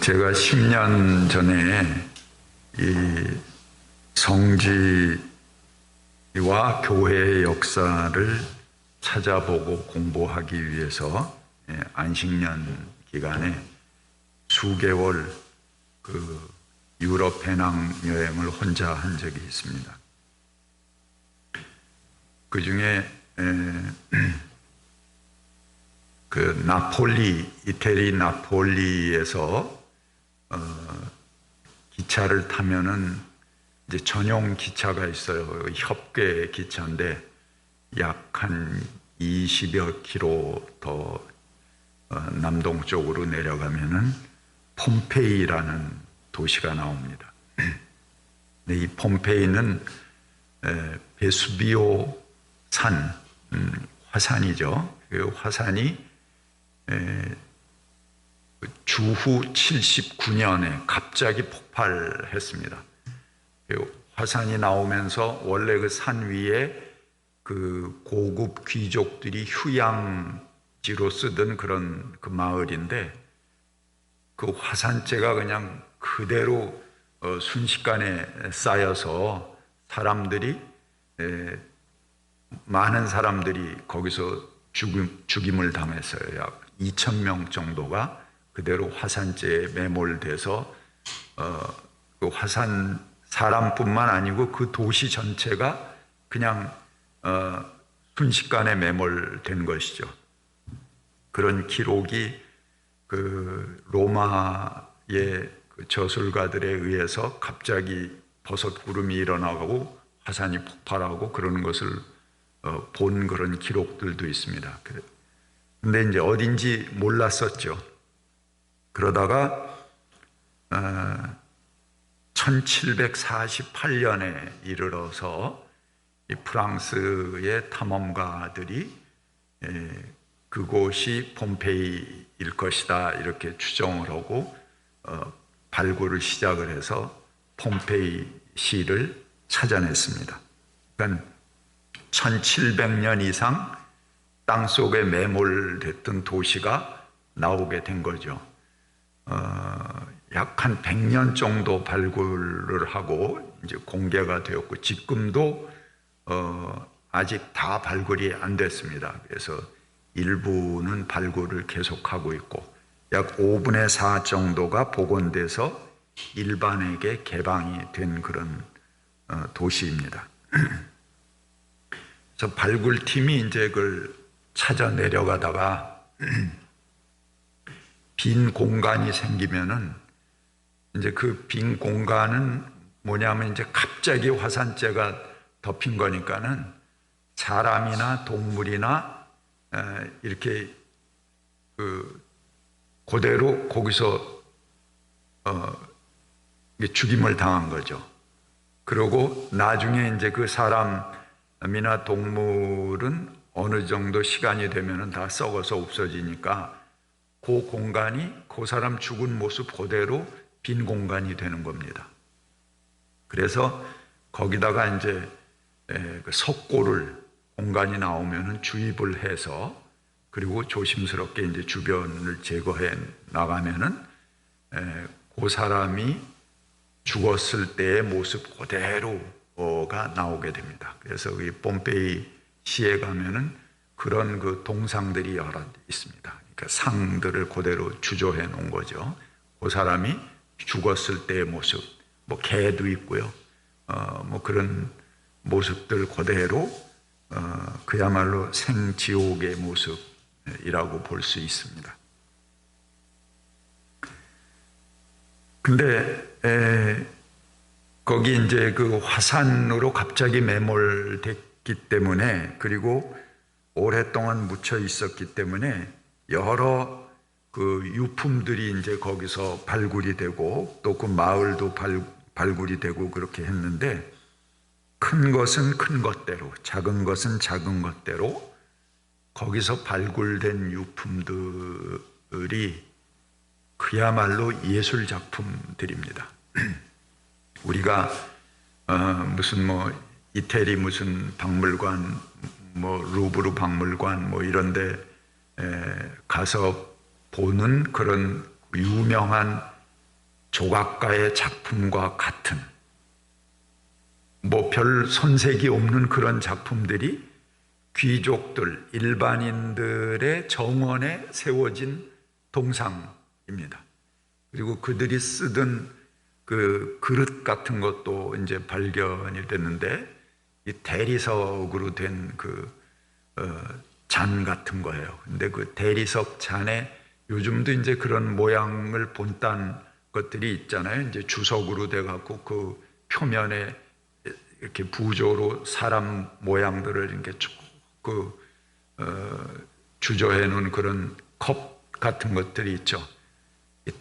제가 10년 전에 이 성지와 교회의 역사를 찾아보고 공부하기 위해서 안식년 기간에 수개월 그 유럽 배낭 여행을 혼자 한 적이 있습니다. 그 중에 그 나폴리, 이태리 나폴리에서 기차를 타면은 이제 전용 기차가 있어요. 협계 기차인데 약 한 20여 킬로 더 남동쪽으로 내려가면은 폼페이라는 도시가 나옵니다. 이 폼페이는 베수비오 산, 화산이죠. 그 화산이 주후 79년에 갑자기 폭발했습니다. 화산이 나오면서 원래 그 산 위에 그 고급 귀족들이 휴양지로 쓰던 그런 그 마을인데 그 화산재가 그냥 그대로 순식간에 쌓여서 사람들이 많은 사람들이 거기서 죽임을 당했어요. 약 2,000명 정도가 그대로 화산재에 매몰돼서 그 화산 사람뿐만 아니고 그 도시 전체가 그냥 순식간에 매몰된 것이죠. 그런 기록이 그 로마의 그 저술가들에 의해서 갑자기 버섯 구름이 일어나고 화산이 폭발하고 그러는 것을 본 그런 기록들도 있습니다. 근데 이제 어딘지 몰랐었죠. 그러다가 1748년에 이르러서 이 프랑스의 탐험가들이 그곳이 폼페이일 것이다 이렇게 추정을 하고 발굴을 시작을 해서 폼페이 시를 찾아냈습니다. 그러니까 1700년 이상 땅속에 매몰됐던 도시가 나오게 된 거죠. 약 한 100년 정도 발굴을 하고 이제 공개가 되었고 지금도 아직 다 발굴이 안 됐습니다. 그래서 일부는 발굴을 계속하고 있고 약 5분의 4 정도가 복원돼서 일반에게 개방이 된 그런 도시입니다. 그래서 발굴팀이 이제 그걸 찾아 내려가다가 빈 공간이 생기면은 이제 그 빈 공간은 뭐냐면 이제 갑자기 화산재가 덮인 거니까는 사람이나 동물이나 이렇게 그 그대로 거기서 죽임을 당한 거죠. 그리고 나중에 이제 그 사람이나 동물은 어느 정도 시간이 되면은 다 썩어서 없어지니까 그 공간이 그 사람 죽은 모습 그대로 빈 공간이 되는 겁니다. 그래서 거기다가 이제 그 석고를 공간이 나오면은 주입을 해서 그리고 조심스럽게 이제 주변을 제거해 나가면은 그 사람이 죽었을 때의 모습 그대로가 나오게 됩니다. 그래서 이 폼페이 시에 가면은 그런 그 동상들이 여러 있습니다. 그러니까 상들을 그대로 주조해 놓은 거죠. 그 사람이 죽었을 때의 모습, 뭐 개도 있고요. 뭐 그런 모습들 그대로 그야말로 생지옥의 모습이라고 볼 수 있습니다. 근데 거기 이제 그 화산으로 갑자기 매몰됐기 때문에 그리고 오랫동안 묻혀 있었기 때문에 여러 그 유품들이 이제 거기서 발굴이 되고 또 그 마을도 발굴이 되고 그렇게 했는데 큰 것은 큰 것대로 작은 것은 작은 것대로 거기서 발굴된 유품들이 그야말로 예술 작품들입니다. 우리가 무슨 뭐 이태리 무슨 박물관 뭐 루브르 박물관 뭐 이런데 가서 보는 그런 유명한 조각가의 작품과 같은, 뭐 별 손색이 없는 그런 작품들이 귀족들, 일반인들의 정원에 세워진 동상입니다. 그리고 그들이 쓰던 그 그릇 같은 것도 이제 발견이 됐는데, 이 대리석으로 된 잔 같은 거예요. 근데 그 대리석 잔에 요즘도 이제 그런 모양을 본딴 것들이 있잖아요. 이제 주석으로 돼 갖고 그 표면에 이렇게 부조로 사람 모양들을 이렇게 쭉 주조해 놓은 그런 컵 같은 것들이 있죠.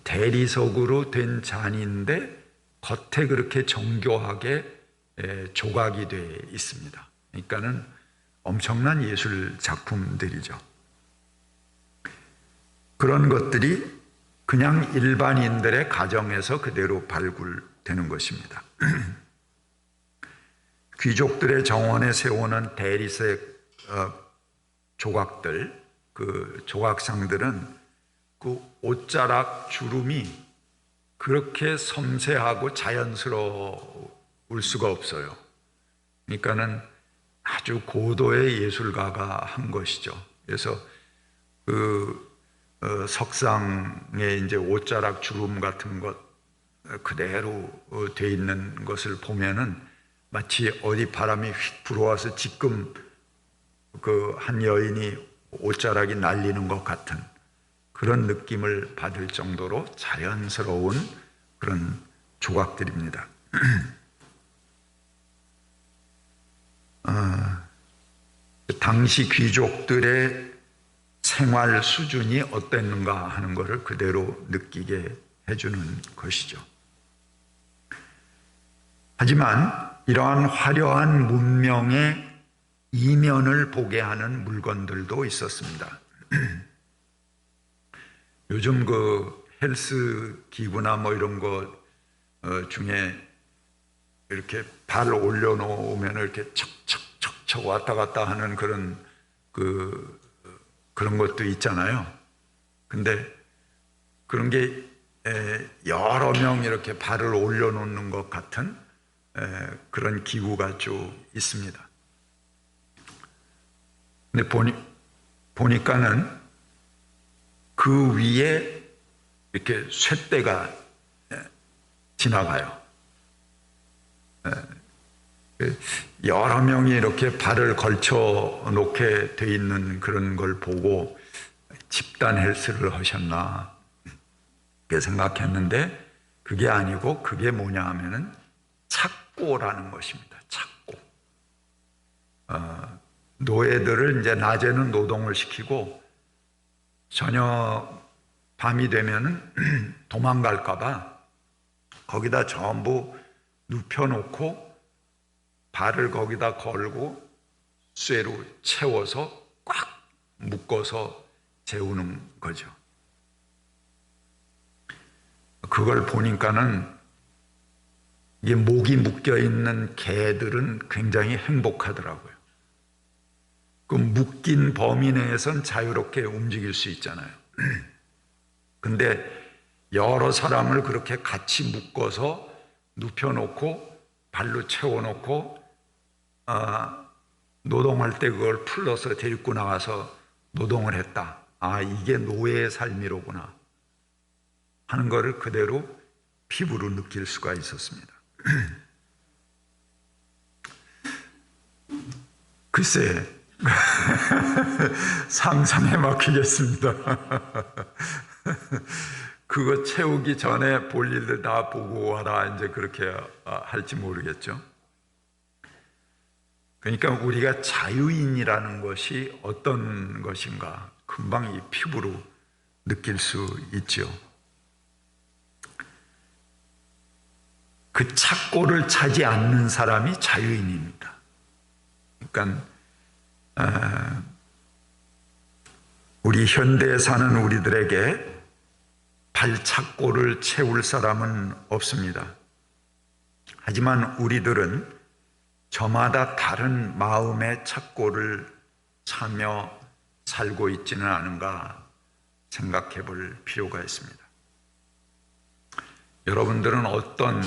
대리석으로 된 잔인데 겉에 그렇게 정교하게 조각이 되어 있습니다. 그러니까는 엄청난 예술 작품들이죠. 그런 것들이 그냥 일반인들의 가정에서 그대로 발굴되는 것입니다. 귀족들의 정원에 세우는 대리석 조각들, 그 조각상들은 그 옷자락 주름이 그렇게 섬세하고 자연스러울 수가 없어요. 그러니까는 아주 고도의 예술가가 한 것이죠. 그래서 석상에 이제 옷자락 주름 같은 것 그대로 돼 있는 것을 보면은 마치 어디 바람이 휙 불어와서 지금 그 한 여인이 옷자락이 날리는 것 같은 그런 느낌을 받을 정도로 자연스러운 그런 조각들입니다. 당시 귀족들의 생활 수준이 어땠는가 하는 것을 그대로 느끼게 해주는 것이죠. 하지만 이러한 화려한 문명의 이면을 보게 하는 물건들도 있었습니다. 요즘 그 헬스 기구나 뭐 이런 거 중에 이렇게 발 올려놓으면 이렇게 척척척척 왔다 갔다 하는 그런 것도 있잖아요. 근데 그런 게 여러 명 이렇게 발을 올려놓는 것 같은 그런 기구가 쭉 있습니다. 근데 보니까는 그 위에 이렇게 쇳대가 지나가요. 여러 명이 이렇게 발을 걸쳐 놓게 돼 있는 그런 걸 보고 집단 헬스를 하셨나 이렇게 생각했는데, 그게 아니고 그게 뭐냐 하면은 착고라는 것입니다. 착고. 노예들을 이제 낮에는 노동을 시키고 저녁 밤이 되면은 도망갈까봐 거기다 전부 눕혀놓고 발을 거기다 걸고 쇠로 채워서 꽉 묶어서 재우는 거죠. 그걸 보니까는 이게 목이 묶여 있는 개들은 굉장히 행복하더라고요. 그 묶인 범위 내에선 자유롭게 움직일 수 있잖아요. 근데 여러 사람을 그렇게 같이 묶어서 눕혀놓고 발로 채워놓고 노동할 때 그걸 풀러서 데리고 나가서 노동을 했다. 아, 이게 노예의 삶이로구나 하는 것을 그대로 피부로 느낄 수가 있었습니다. 글쎄, 상상에 막히겠습니다. 그거 채우기 전에 볼 일들 다 보고 와라 이제 그렇게 할지 모르겠죠. 그러니까 우리가 자유인이라는 것이 어떤 것인가 금방 이 피부로 느낄 수 있죠. 그 착고를 차지 않는 사람이 자유인입니다. 그러니까 우리 현대에 사는 우리들에게 발착고를 채울 사람은 없습니다. 하지만 우리들은 저마다 다른 마음의 착고를 차며 살고 있지는 않은가 생각해 볼 필요가 있습니다. 여러분들은 어떤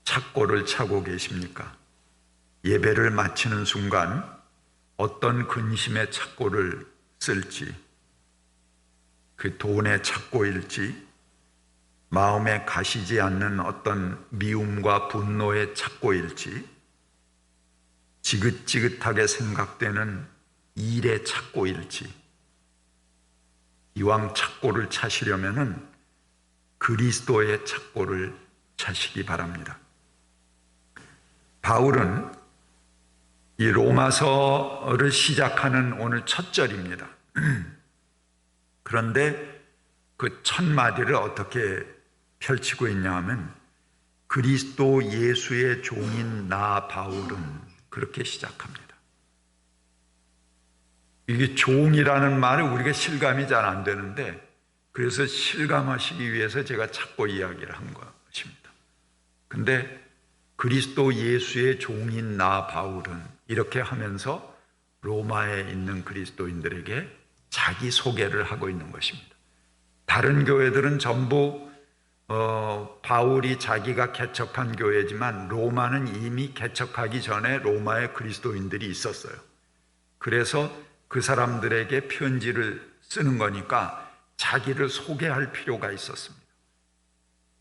착고를 차고 계십니까? 예배를 마치는 순간 어떤 근심의 착고를 쓸지, 그 돈의 착고일지, 마음에 가시지 않는 어떤 미움과 분노의 착고일지, 지긋지긋하게 생각되는 일의 착고일지, 이왕 착고를 차시려면은 그리스도의 착고를 차시기 바랍니다. 바울은 이 로마서를 시작하는 오늘 첫 절입니다. 그런데 그 첫 마디를 어떻게 펼치고 있냐 하면 그리스도 예수의 종인 나 바울은 그렇게 시작합니다. 이게 종이라는 말을 우리가 실감이 잘 안 되는데 그래서 실감하시기 위해서 제가 찾고 이야기를 한 것입니다. 근데 그리스도 예수의 종인 나 바울은 이렇게 하면서 로마에 있는 그리스도인들에게 자기 소개를 하고 있는 것입니다. 다른 교회들은 전부 바울이 자기가 개척한 교회지만 로마는 이미 개척하기 전에 로마에 그리스도인들이 있었어요. 그래서 그 사람들에게 편지를 쓰는 거니까 자기를 소개할 필요가 있었습니다.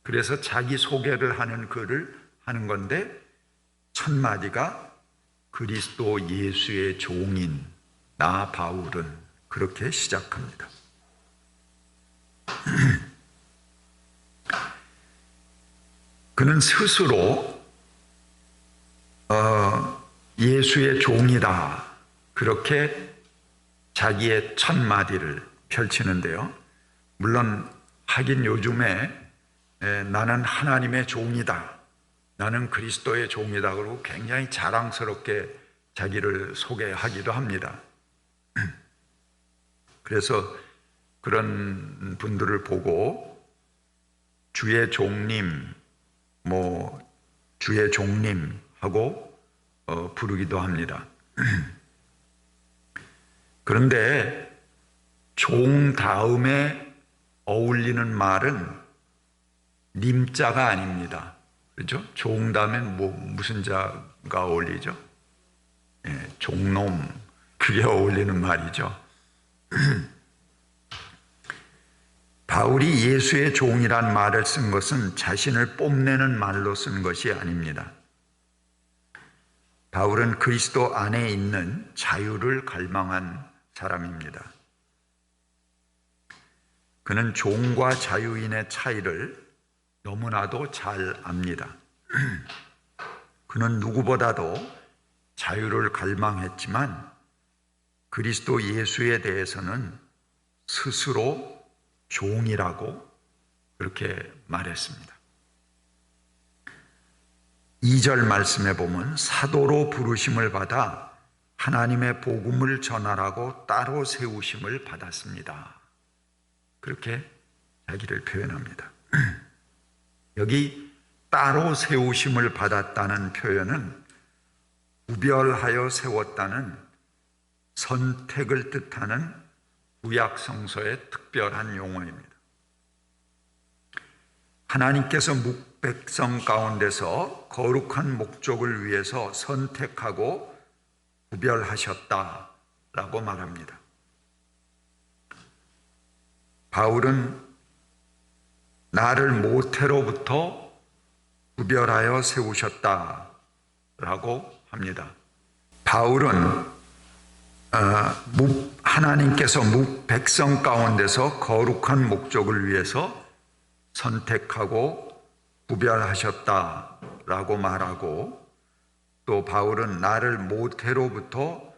그래서 자기 소개를 하는 글을 하는 건데 첫 마디가 그리스도 예수의 종인 나 바울은 그렇게 시작합니다. 그는 스스로 예수의 종이다 그렇게 자기의 첫 마디를 펼치는데요. 물론 하긴 요즘에 나는 하나님의 종이다, 나는 그리스도의 종이다 그러고 굉장히 자랑스럽게 자기를 소개하기도 합니다. 그래서 그런 분들을 보고 주의 종님, 주의 종님 하고 부르기도 합니다. 그런데 종 다음에 어울리는 말은 님자가 아닙니다. 그렇죠? 종 다음에 무슨 자가 어울리죠? 종놈, 그게 어울리는 말이죠. 바울이 예수의 종이란 말을 쓴 것은 자신을 뽐내는 말로 쓴 것이 아닙니다. 바울은 그리스도 안에 있는 자유를 갈망한 사람입니다. 그는 종과 자유인의 차이를 너무나도 잘 압니다. 그는 누구보다도 자유를 갈망했지만 그리스도 예수에 대해서는 스스로 종이라고 그렇게 말했습니다. 2절 말씀에 보면 사도로 부르심을 받아 하나님의 복음을 전하라고 따로 세우심을 받았습니다. 그렇게 자기를 표현합니다. 여기 따로 세우심을 받았다는 표현은 구별하여 세웠다는 선택을 뜻하는 구약 성서의 특별한 용어입니다. 하나님께서 묵백성 가운데서 거룩한 목적을 위해서 선택하고 구별하셨다라고 말합니다. 바울은 나를 모태로부터 구별하여 세우셨다라고 합니다. 바울은 하나님께서 백성 가운데서 거룩한 목적을 위해서 선택하고 구별하셨다라고 말하고 또 바울은 나를 모태로부터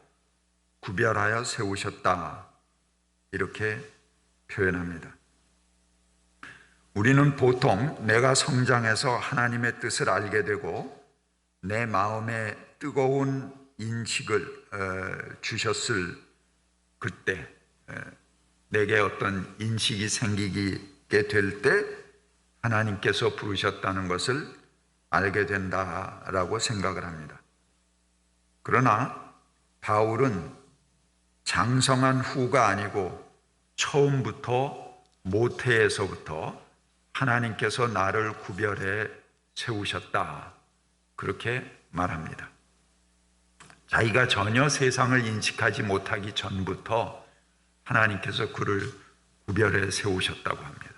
구별하여 세우셨다 이렇게 표현합니다. 우리는 보통 내가 성장해서 하나님의 뜻을 알게 되고 내 마음에 뜨거운 인식을 주셨을 그때 내게 어떤 인식이 생기게 될 때 하나님께서 부르셨다는 것을 알게 된다라고 생각을 합니다. 그러나 바울은 장성한 후가 아니고 처음부터 모태에서부터 하나님께서 나를 구별해 세우셨다. 그렇게 말합니다. 자기가 전혀 세상을 인식하지 못하기 전부터 하나님께서 그를 구별해 세우셨다고 합니다.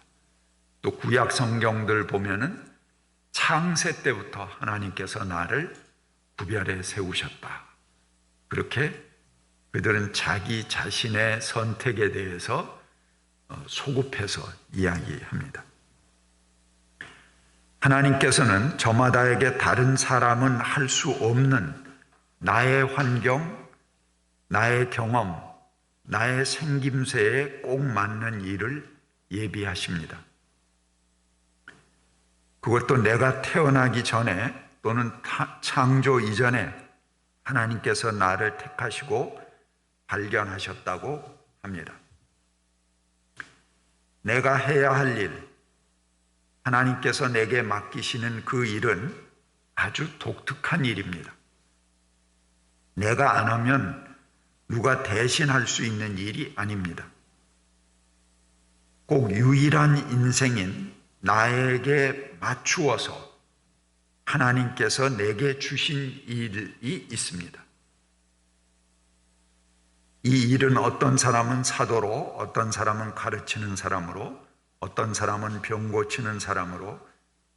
또 구약 성경들 보면은 창세 때부터 하나님께서 나를 구별해 세우셨다. 그렇게 그들은 자기 자신의 선택에 대해서 소급해서 이야기합니다. 하나님께서는 저마다에게 다른 사람은 할 수 없는 나의 환경, 나의 경험, 나의 생김새에 꼭 맞는 일을 예비하십니다. 그것도 내가 태어나기 전에 또는 창조 이전에 하나님께서 나를 택하시고 발견하셨다고 합니다. 내가 해야 할 일, 하나님께서 내게 맡기시는 그 일은 아주 독특한 일입니다. 내가 안 하면 누가 대신할 수 있는 일이 아닙니다. 꼭 유일한 인생인 나에게 맞추어서 하나님께서 내게 주신 일이 있습니다. 이 일은 어떤 사람은 사도로, 어떤 사람은 가르치는 사람으로, 어떤 사람은 병 고치는 사람으로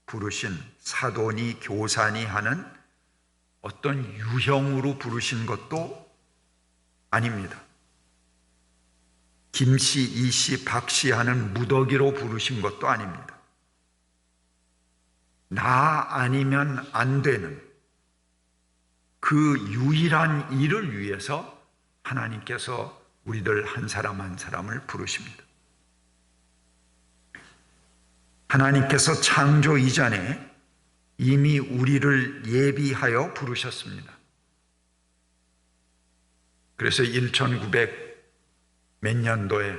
부르신 사도니 교사니 하는 어떤 유형으로 부르신 것도 아닙니다. 김씨, 이씨, 박씨 하는 무더기로 부르신 것도 아닙니다. 나 아니면 안 되는 그 유일한 일을 위해서 하나님께서 우리들 한 사람 한 사람을 부르십니다. 하나님께서 창조 이전에 이미 우리를 예비하여 부르셨습니다. 그래서 1900 몇 년도에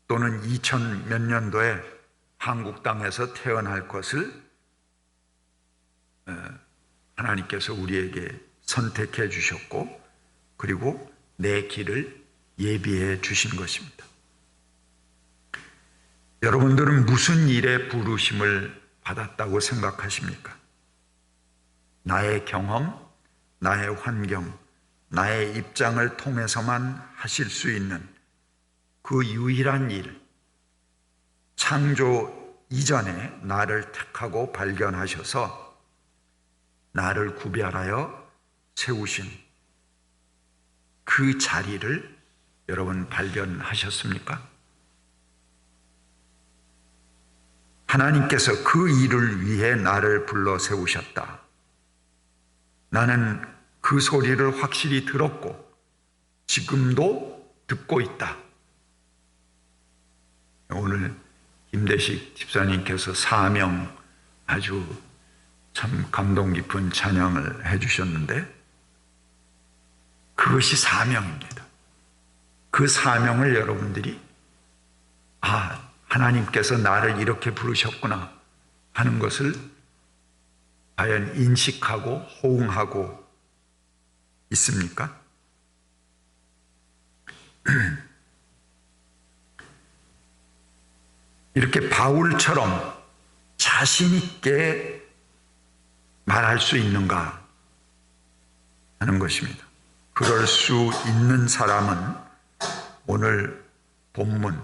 또는 2000 몇 년도에 한국 땅에서 태어날 것을 하나님께서 우리에게 선택해 주셨고, 그리고 내 길을 예비해 주신 것입니다. 여러분들은 무슨 일에 부르심을 받았다고 생각하십니까? 나의 경험, 나의 환경, 나의 입장을 통해서만 하실 수 있는 그 유일한 일, 창조 이전에 나를 택하고 발견하셔서 나를 구별하여 세우신 그 자리를 여러분 발견하셨습니까? 하나님께서 그 일을 위해 나를 불러 세우셨다. 나는 그 소리를 확실히 들었고 지금도 듣고 있다. 오늘 김대식 집사님께서 사명 아주 참 감동 깊은 찬양을 해주셨는데, 그것이 사명입니다. 그 사명을 여러분들이 하나님께서 나를 이렇게 부르셨구나 하는 것을 과연 인식하고 호응하고 있습니까? 이렇게 바울처럼 자신 있게 말할 수 있는가 하는 것입니다. 그럴 수 있는 사람은 오늘 본문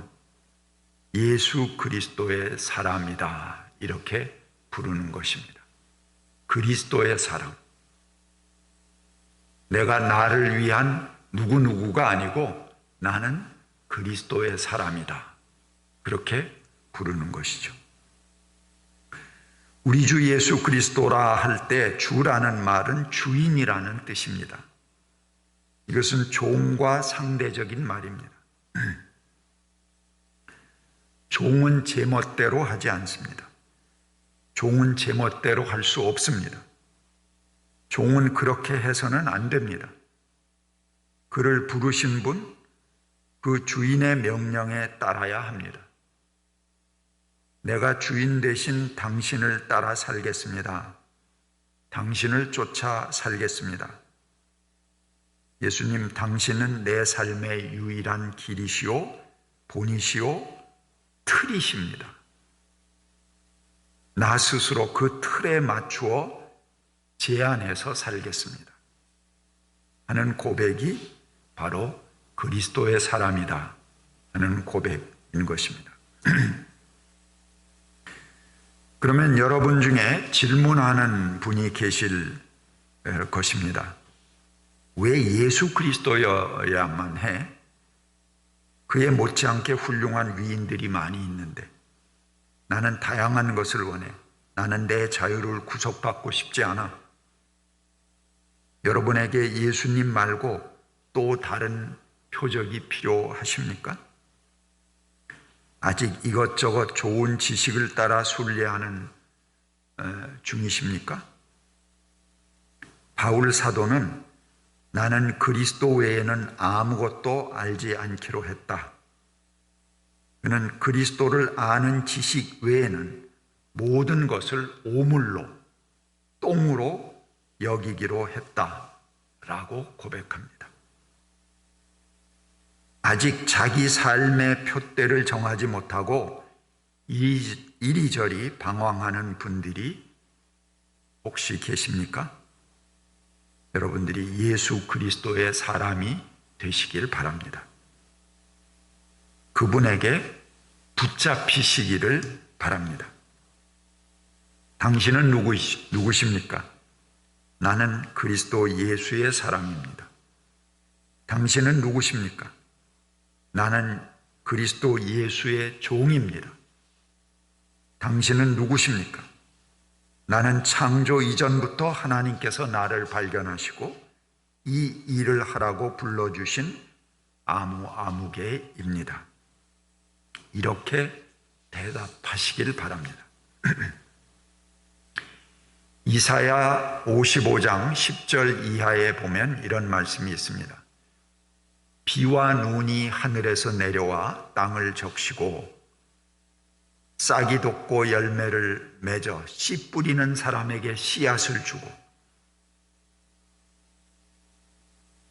예수 그리스도의 사람이다 이렇게 부르는 것입니다. 그리스도의 사람. 내가 나를 위한 누구누구가 아니고 나는 그리스도의 사람이다. 그렇게 부르는 것이죠. 우리 주 예수 그리스도라 할 때 주라는 말은 주인이라는 뜻입니다. 이것은 종과 상대적인 말입니다. 종은 제멋대로 하지 않습니다. 종은 제멋대로 할 수 없습니다. 종은 그렇게 해서는 안 됩니다. 그를 부르신 분, 그 주인의 명령에 따라야 합니다. 내가 주인 대신 당신을 따라 살겠습니다. 당신을 쫓아 살겠습니다. 예수님, 당신은 내 삶의 유일한 길이시오, 본이시오, 틀이십니다. 나 스스로 그 틀에 맞추어 제한해서 살겠습니다 하는 고백이 바로 그리스도의 사람이다 하는 고백인 것입니다. 그러면 여러분 중에 질문하는 분이 계실 것입니다. 왜 예수 그리스도여야만 해? 그에 못지않게 훌륭한 위인들이 많이 있는데 나는 다양한 것을 원해. 나는 내 자유를 구속받고 싶지 않아. 여러분에게 예수님 말고 또 다른 표적이 필요하십니까? 아직 이것저것 좋은 지식을 따라 순례하는 중이십니까? 바울 사도는 나는 그리스도 외에는 아무것도 알지 않기로 했다. 그는 그리스도를 아는 지식 외에는 모든 것을 오물로, 똥으로 여기기로 했다라고 고백합니다. 아직 자기 삶의 표대를 정하지 못하고 이리저리 방황하는 분들이 혹시 계십니까? 여러분들이 예수 그리스도의 사람이 되시길 바랍니다. 그분에게 붙잡히시기를 바랍니다. 당신은 누구십니까? 나는 그리스도 예수의 사람입니다. 당신은 누구십니까? 나는 그리스도 예수의 종입니다. 당신은 누구십니까? 나는 창조 이전부터 하나님께서 나를 발견하시고 이 일을 하라고 불러주신 아무개입니다. 이렇게 대답하시길 바랍니다. 이사야 55장 10절 이하에 보면 이런 말씀이 있습니다. 비와 눈이 하늘에서 내려와 땅을 적시고 싹이 돋고 열매를 맺어 씨 뿌리는 사람에게 씨앗을 주고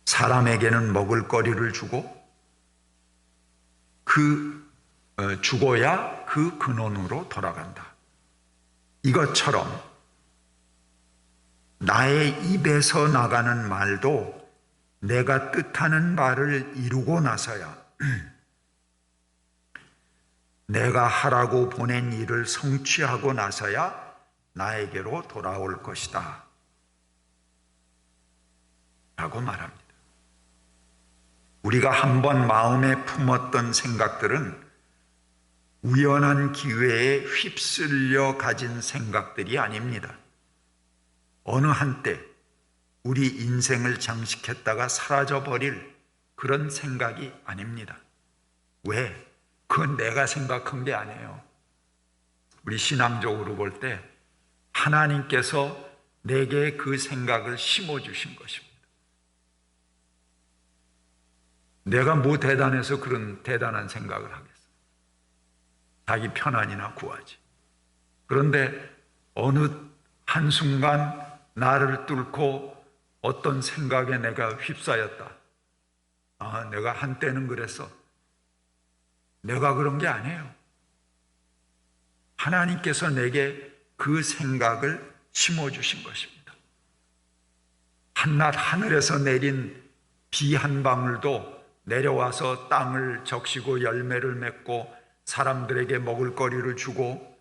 사람에게는 먹을거리를 주고 죽어야 그 근원으로 돌아간다. 이것처럼 나의 입에서 나가는 말도 내가 뜻하는 바를 이루고 나서야 내가 하라고 보낸 일을 성취하고 나서야 나에게로 돌아올 것이다 라고 말합니다. 우리가 한번 마음에 품었던 생각들은 우연한 기회에 휩쓸려 가진 생각들이 아닙니다. 어느 한때 우리 인생을 장식했다가 사라져버릴 그런 생각이 아닙니다. 왜? 그건 내가 생각한 게 아니에요. 우리 신앙적으로 볼 때 하나님께서 내게 그 생각을 심어주신 것입니다. 내가 뭐 대단해서 그런 대단한 생각을 하겠어? 자기 편안이나 구하지. 그런데 어느 한순간 나를 뚫고 어떤 생각에 내가 휩싸였다. 내가 한때는 그랬어. 내가 그런 게 아니에요. 하나님께서 내게 그 생각을 심어주신 것입니다. 한낮 하늘에서 내린 비 한 방울도 내려와서 땅을 적시고 열매를 맺고 사람들에게 먹을거리를 주고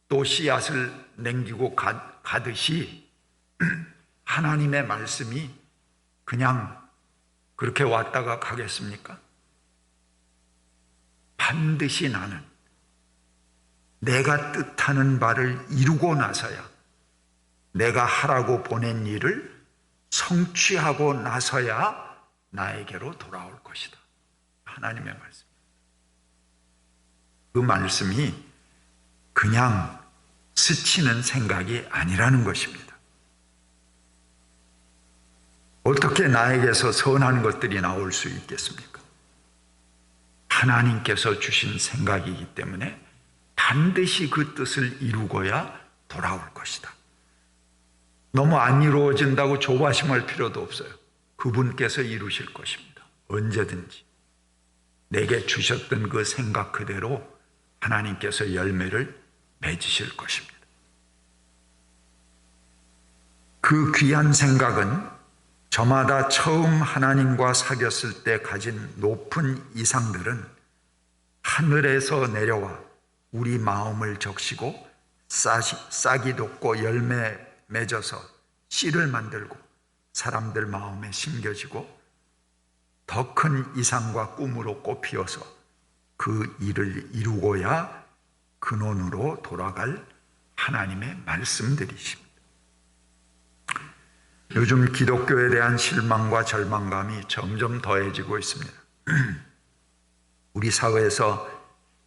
또 씨앗을 남기고 가듯이 하나님의 말씀이 그냥 그렇게 왔다가 가겠습니까? 반드시 나는 내가 뜻하는 바를 이루고 나서야 내가 하라고 보낸 일을 성취하고 나서야 나에게로 돌아올 것이다. 하나님의 말씀. 그 말씀이 그냥 스치는 생각이 아니라는 것입니다. 어떻게 나에게서 선한 것들이 나올 수 있겠습니까? 하나님께서 주신 생각이기 때문에 반드시 그 뜻을 이루고야 돌아올 것이다. 너무 안 이루어진다고 조바심할 필요도 없어요. 그분께서 이루실 것입니다. 언제든지 내게 주셨던 그 생각 그대로 하나님께서 열매를 맺으실 것입니다. 그 귀한 생각은 저마다 처음 하나님과 사귀었을 때 가진 높은 이상들은 하늘에서 내려와 우리 마음을 적시고 싹이 돋고 열매 맺어서 씨를 만들고 사람들 마음에 심겨지고 더 큰 이상과 꿈으로 꽃피어서 그 일을 이루고야 근원으로 돌아갈 하나님의 말씀들이십니다. 요즘 기독교에 대한 실망과 절망감이 점점 더해지고 있습니다. 우리 사회에서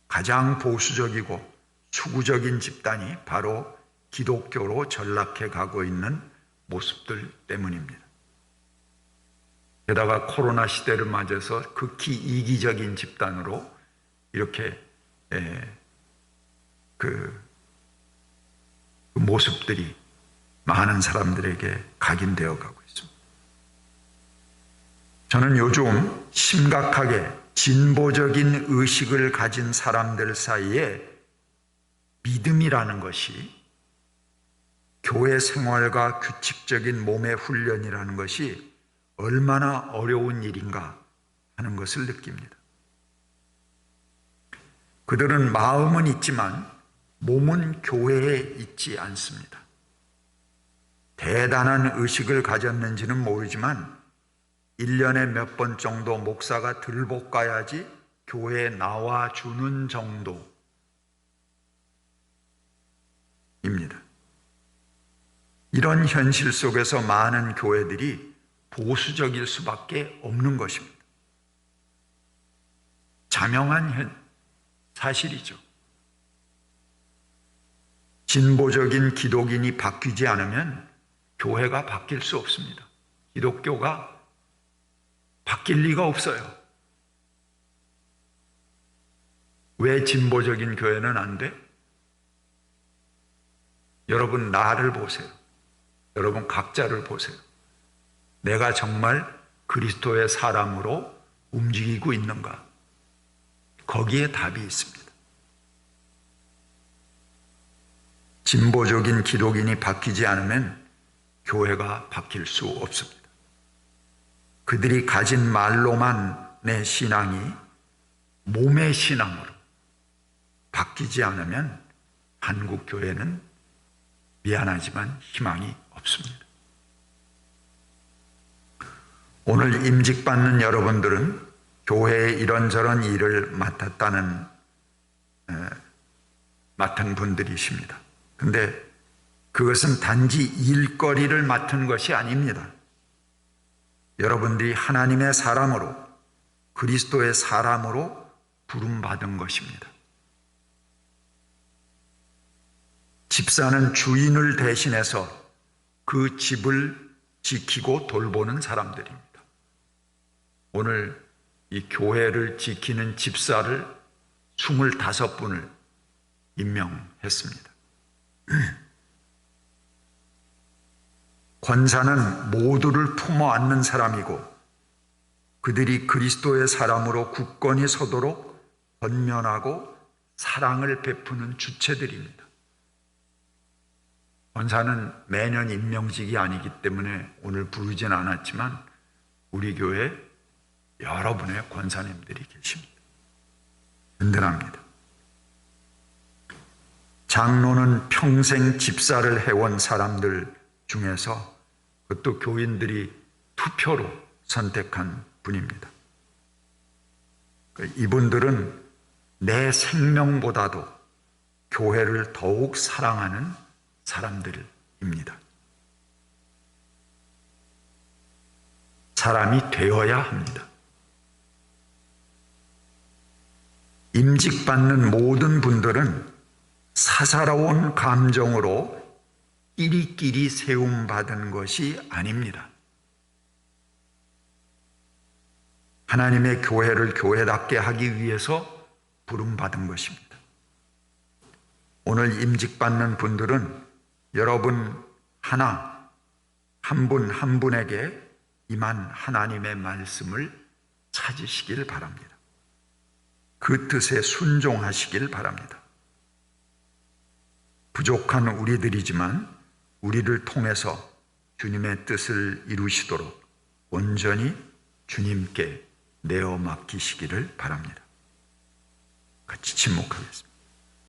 가장 보수적이고 수구적인 집단이 바로 기독교로 전락해 가고 있는 모습들 때문입니다. 게다가 코로나 시대를 맞아서 극히 이기적인 집단으로 이렇게 그 모습들이 많은 사람들에게 각인되어 가고 있습니다. 저는 요즘 심각하게 진보적인 의식을 가진 사람들 사이에 믿음이라는 것이, 교회 생활과 규칙적인 몸의 훈련이라는 것이 얼마나 어려운 일인가 하는 것을 느낍니다. 그들은 마음은 있지만 몸은 교회에 있지 않습니다. 대단한 의식을 가졌는지는 모르지만 1년에 몇 번 정도 목사가 들볶아야지 교회에 나와주는 정도입니다. 이런 현실 속에서 많은 교회들이 보수적일 수밖에 없는 것입니다. 자명한 사실이죠. 진보적인 기독인이 바뀌지 않으면 교회가 바뀔 수 없습니다. 기독교가 바뀔 리가 없어요. 왜 진보적인 교회는 안 돼? 여러분 나를 보세요. 여러분 각자를 보세요. 내가 정말 그리스도의 사람으로 움직이고 있는가? 거기에 답이 있습니다. 진보적인 기독인이 바뀌지 않으면 교회가 바뀔 수 없습니다. 그들이 가진 말로만의 신앙이 몸의 신앙으로 바뀌지 않으면 한국 교회는 미안하지만 희망이 없습니다. 오늘 임직받는 여러분들은 교회에 이런저런 일을 맡은 분들이십니다. 근데 그것은 단지 일거리를 맡은 것이 아닙니다. 여러분들이 하나님의 사람으로, 그리스도의 사람으로 부름받은 것입니다. 집사는 주인을 대신해서 그 집을 지키고 돌보는 사람들입니다. 오늘 이 교회를 지키는 집사를 25분을 임명했습니다. 권사는 모두를 품어 안는 사람이고 그들이 그리스도의 사람으로 굳건히 서도록 권면하고 사랑을 베푸는 주체들입니다. 권사는 매년 임명직이 아니기 때문에 오늘 부르진 않았지만 우리 교회에 여러분의 권사님들이 계십니다. 든든합니다. 장로는 평생 집사를 해온 사람들 중에서 그것도 교인들이 투표로 선택한 분입니다. 이분들은 내 생명보다도 교회를 더욱 사랑하는 사람들입니다. 사람이 되어야 합니다. 임직받는 모든 분들은 사사로운 감정으로 끼리끼리 세움받은 것이 아닙니다. 하나님의 교회를 교회답게 하기 위해서 부름받은 것입니다. 오늘 임직받는 분들은 여러분 한 분 한 분에게 임한 하나님의 말씀을 찾으시길 바랍니다. 그 뜻에 순종하시길 바랍니다. 부족한 우리들이지만 우리를 통해서 주님의 뜻을 이루시도록 온전히 주님께 내어 맡기시기를 바랍니다. 같이 침묵하겠습니다.